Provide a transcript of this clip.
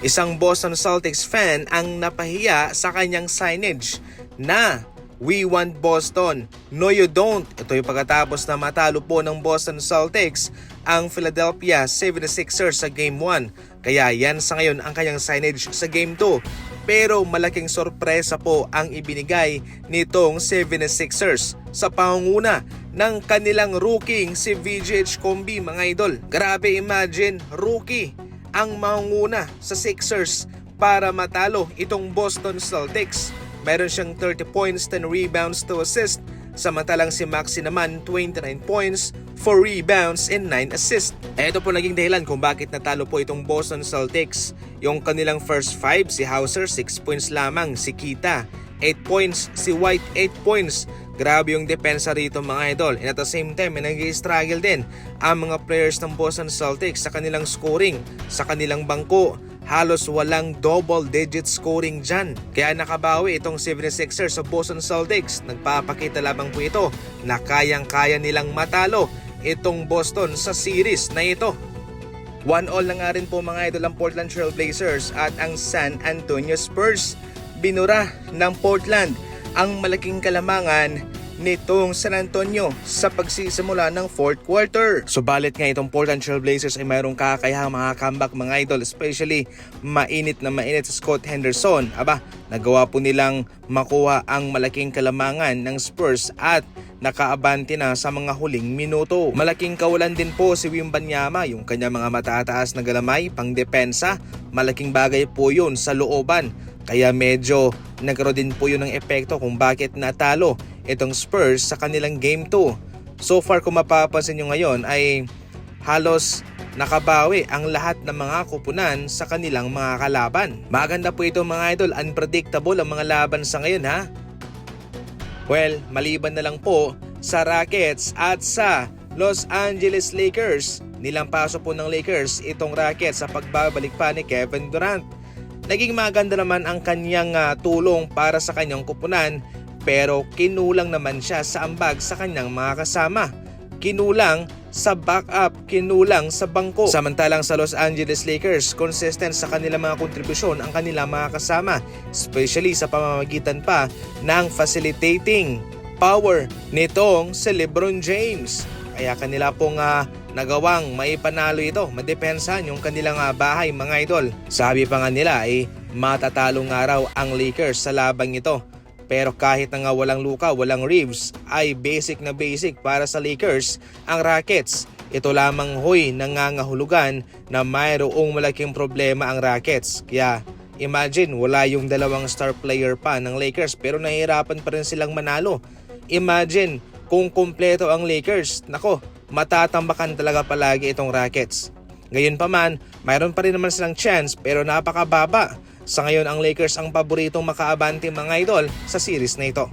Isang Boston Celtics fan ang napahiya sa kanyang signage na "We want Boston, no you don't." Ito yung pagkatapos na matalo po ng Boston Celtics ang Philadelphia 76ers sa Game 1. Kaya yan sa ngayon ang kanyang signage sa Game 2. Pero malaking sorpresa po ang ibinigay nitong 76ers sa pangunguna ng kanilang rookie si VGH Combi, mga idol. Grabe, imagine, rookie ang mangunguna sa Sixers para matalo itong Boston Celtics. Meron siyang 30 points, 10 rebounds, 2 assists. Samantalang si Maxey naman 29 points, 4 rebounds, and 9 assists. Ito po naging dahilan kung bakit natalo po itong Boston Celtics. Yung kanilang first 5, si Hauser 6 points lamang, si Kita 8 points, si White 8 points. Grabe yung depensa rito, mga idol. And at the same time, nag-i-struggle din ang mga players ng Boston Celtics sa kanilang scoring, sa kanilang bangko. Halos walang double-digit scoring dyan. Kaya nakabawi itong 76ers sa Boston Celtics. Nagpapakita lamang po ito na kayang-kaya nilang matalo itong Boston sa series na ito. 1-1 na nga rin po, mga idol, ang Portland Trail Blazers at ang San Antonio Spurs. Binura ng Portland ang malaking kalamangan nitong San Antonio sa pagsisimula ng fourth quarter. Subalit nga itong Portland Trail Blazers ay mayroong kakayahang mga comeback, mga idol, especially mainit na mainit sa Scott Henderson. Nagawa po nilang makuha ang malaking kalamangan ng Spurs at nakaabante na sa mga huling minuto. Malaking kawalan din po si Wembanyama, yung kanya mga matataas na galamay pang depensa. Malaking bagay po yun sa looban. Kaya medyo nagkaroon din po yun ng epekto kung bakit natalo itong Spurs sa kanilang Game 2. So far, kung mapapansin nyo ngayon, ay halos nakabawi ang lahat ng mga kupunan sa kanilang mga kalaban. Maganda po ito, mga idol. Unpredictable ang mga laban sa ngayon, ha? Well, maliban na lang po sa Rockets at sa Los Angeles Lakers. Nilampaso po ng Lakers itong Rockets sa pagbabalik pa ni Kevin Durant. Naging maganda naman ang kanyang tulong para sa kanyang kupunan, pero kinulang naman siya sa ambag sa kanyang mga kasama. Kinulang sa backup, kinulang sa bangko. Samantalang sa Los Angeles Lakers, consistent sa kanilang mga kontribusyon ang kanilang mga kasama, especially sa pamamagitan pa ng facilitating power nitong si LeBron James. Kaya kanila pong nagawang maipanalo ito, madepensahan yung kanilang bahay, mga idol. Sabi pa nga nila ay matatalo nga raw ang Lakers sa labang ito. Pero kahit na nga walang Luka, walang Reeves, ay basic na basic para sa Lakers ang Rockets. Ito lamang nangangahulugan na mayroong malaking problema ang Rockets. Kaya imagine, wala yung dalawang star player pa ng Lakers pero nahihirapan pa rin silang manalo. Imagine kung kumpleto ang Lakers, nako, matatambakan talaga palagi itong Rockets. Ngayon pa man, mayroon pa rin naman silang chance pero napakababa. Sa ngayon, ang Lakers ang paboritong makaabante, mga idol, sa series na ito.